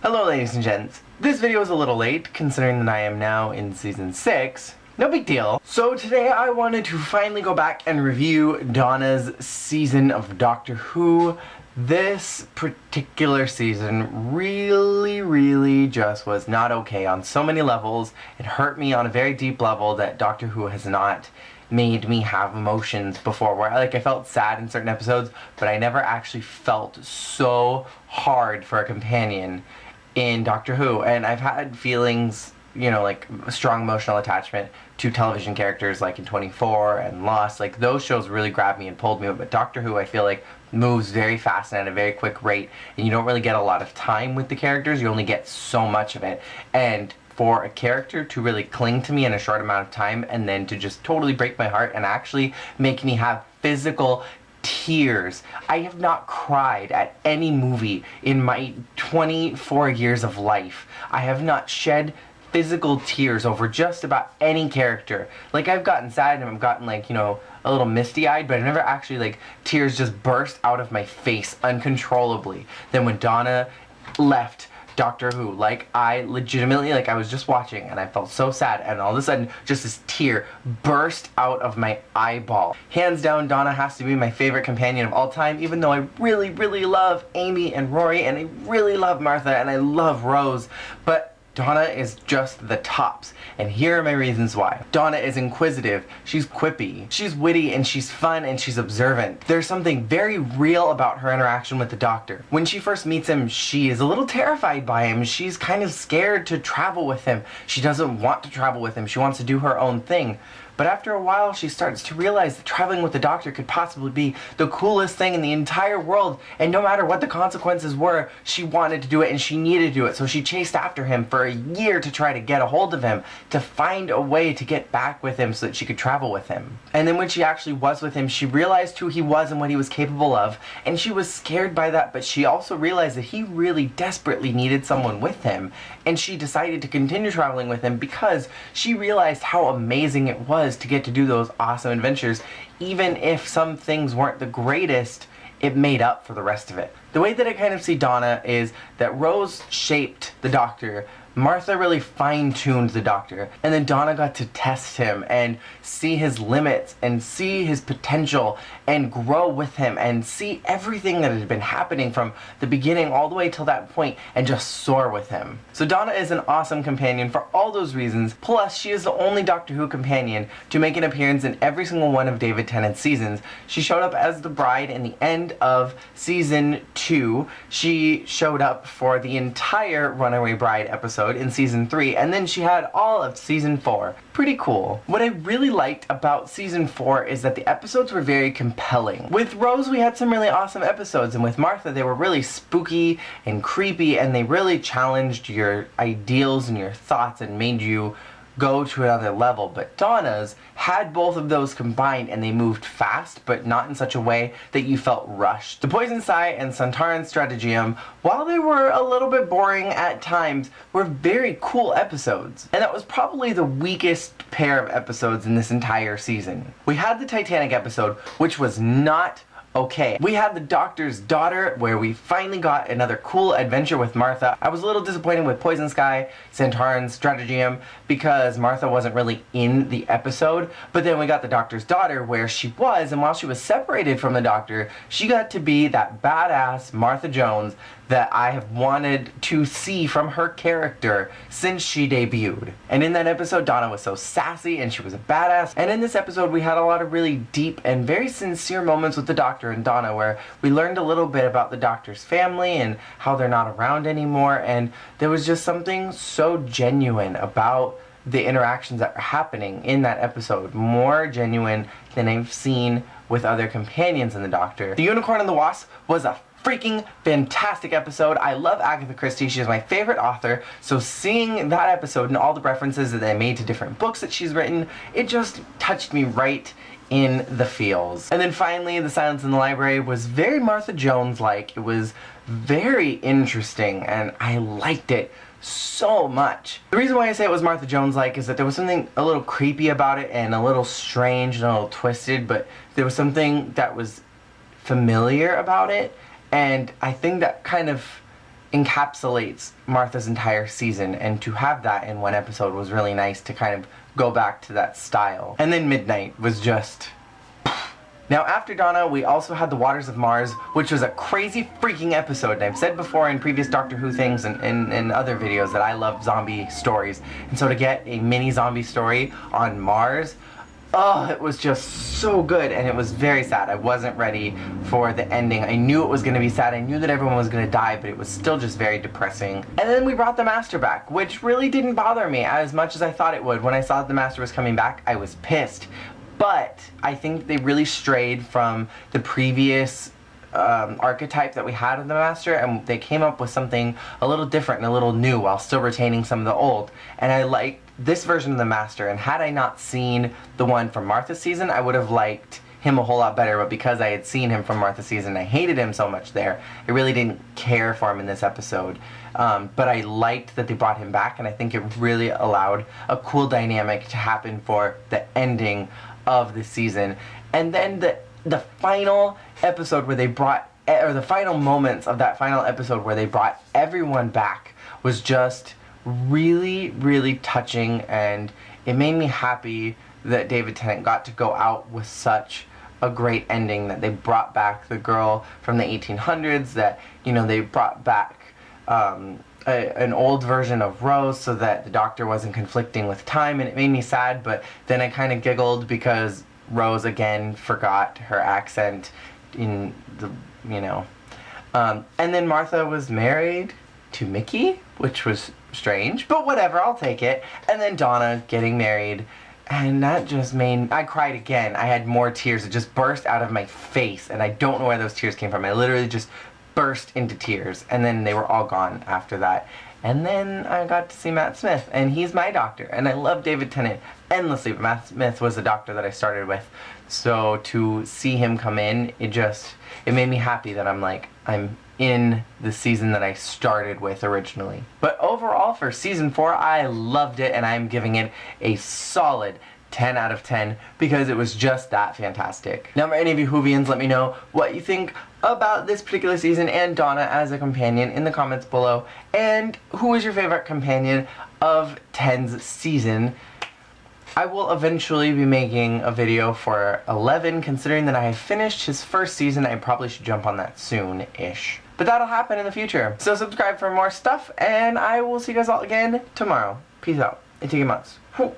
Hello ladies and gents. This video is a little late considering that I am now in season 6. No big deal. So today I wanted to finally go back and review Donna's season of Doctor Who. This particular season really just was not okay on so many levels. It hurt me on a very deep level that Doctor Who has not made me have emotions before, where I felt sad in certain episodes, but I never actually felt so hard for a companion in Doctor Who. And I've had feelings, you know, like a strong emotional attachment to television characters like in 24 and Lost. Like those shows really grabbed me and pulled me, but Doctor Who I feel like moves very fast and at a very quick rate, and you don't really get a lot of time with the characters. You only get so much of it, and for a character to really cling to me in a short amount of time and then to just totally break my heart and actually make me have physical tears. I have not cried at any movie in my 24 years of life. I have not shed physical tears over just about any character. Like, I've gotten sad and I've gotten, like, you know, a little misty-eyed, but I've never actually, like, tears just burst out of my face uncontrollably. Then when Donna left Doctor Who, like, I legitimately, like, I was just watching and I felt so sad, and all of a sudden just this tear burst out of my eyeball. Hands down, Donna has to be my favorite companion of all time, even though I really love Amy and Rory, and I really love Martha, and I love Rose, but Donna is just the tops, and here are my reasons why. Donna is inquisitive, she's quippy, she's witty, and she's fun, and she's observant. There's something very real about her interaction with the Doctor. When she first meets him, she is a little terrified by him. She's kind of scared to travel with him. She doesn't want to travel with him. She wants to do her own thing. But after a while, she starts to realize that traveling with the Doctor could possibly be the coolest thing in the entire world, and no matter what the consequences were, she wanted to do it and she needed to do it. So she chased after him for a year to try to get a hold of him, to find a way to get back with him so that she could travel with him. And then when she actually was with him, she realized who he was and what he was capable of, and she was scared by that, but she also realized that he really desperately needed someone with him, and she decided to continue traveling with him because she realized how amazing it was to get to do those awesome adventures. Even if some things weren't the greatest, it made up for the rest of it. The way that I kind of see Donna is that Rose shaped the Doctor, Martha really fine-tuned the Doctor, and then Donna got to test him and see his limits and see his potential and grow with him and see everything that had been happening from the beginning all the way till that point and just soar with him. So Donna is an awesome companion for all those reasons, plus she is the only Doctor Who companion to make an appearance in every single one of David Tennant's seasons. She showed up as the bride in the end of season 2. She showed up for the entire Runaway Bride episode in season 3, and then she had all of season 4. Pretty cool. What I really liked about season 4 is that the episodes were very compelling. With Rose we had some really awesome episodes, and with Martha they were really spooky and creepy, and they really challenged your ideals and your thoughts and made you go to another level. But Donna's had both of those combined, and they moved fast, but not in such a way that you felt rushed. The Poison Sigh and Santaran Stratagem, while they were a little bit boring at times, were very cool episodes. And that was probably the weakest pair of episodes in this entire season. We had the Titanic episode, which was not okay. We had the Doctor's Daughter, where we finally got another cool adventure with Martha. I was a little disappointed with Poison Sky, Santaran's Stratagem, because Martha wasn't really in the episode, but then we got the Doctor's Daughter, where she was, and while she was separated from the Doctor, she got to be that badass Martha Jones that I have wanted to see from her character since she debuted. And in that episode, Donna was so sassy and she was a badass. And in this episode, we had a lot of really deep and very sincere moments with the Doctor and Donna, where we learned a little bit about the Doctor's family and how they're not around anymore. And there was just something so genuine about the interactions that were happening in that episode, more genuine than I've seen with other companions in the Doctor. The Unicorn and the Wasp was a freaking fantastic episode. I love Agatha Christie. She's my favorite author, so seeing that episode and all the references that they made to different books that she's written, it just touched me right in the feels. And then finally, The Silence in the Library was very Martha Jones-like. It was very interesting, and I liked it so much. The reason why I say it was Martha Jones-like is that there was something a little creepy about it and a little strange and a little twisted, but there was something that was familiar about it, and I think that kind of encapsulates Martha's entire season, and to have that in one episode was really nice to kind of go back to that style. And then Midnight was just... Now after Donna, we also had The Waters of Mars, which was a crazy freaking episode, and I've said before in previous Doctor Who things and other videos that I love zombie stories, and so to get a mini zombie story on Mars, oh, it was just so good, and it was very sad. I wasn't ready for the ending. I knew it was going to be sad, I knew that everyone was going to die, but it was still just very depressing. And then we brought the Master back, which really didn't bother me as much as I thought it would. When I saw that the Master was coming back, I was pissed. But I think they really strayed from the previous archetype that we had of the Master, and they came up with something a little different and a little new while still retaining some of the old. And I liked this version of the Master, and had I not seen the one from Martha's season, I would have liked him a whole lot better, but because I had seen him from Martha's season, I hated him so much there, I really didn't care for him in this episode. But I liked that they brought him back, and I think it really allowed a cool dynamic to happen for the ending of the season. And then the final episode where they brought, or the final moments of that final episode where they brought everyone back was just really, really touching, and it made me happy that David Tennant got to go out with such a great ending, that they brought back the girl from the 1800s, that, you know, they brought back an old version of Rose so that the Doctor wasn't conflicting with time, and it made me sad, but then I kind of giggled because Rose again forgot her accent in the, you know. And then Martha was married to Mickey, which was strange, but whatever, I'll take it. And then Donna getting married, and that just made... I cried again. I had more tears that just burst out of my face, and I don't know where those tears came from. I literally just burst into tears, and then they were all gone after that. And then I got to see Matt Smith, and he's my Doctor, and I love David Tennant endlessly, but Matt Smith was the Doctor that I started with, so to see him come in, it made me happy that I'm in the season that I started with originally. But overall, for season 4, I loved it, and I'm giving it a solid 10 out of 10 because it was just that fantastic. Now, for any of you Whovians, let me know what you think about this particular season and Donna as a companion in the comments below, and who is your favorite companion of 10's season. I will eventually be making a video for 11, considering that I have finished his first season. I probably should jump on that soon-ish. But that'll happen in the future. So subscribe for more stuff, and I will see you guys all again tomorrow. Peace out. Ichigimasu.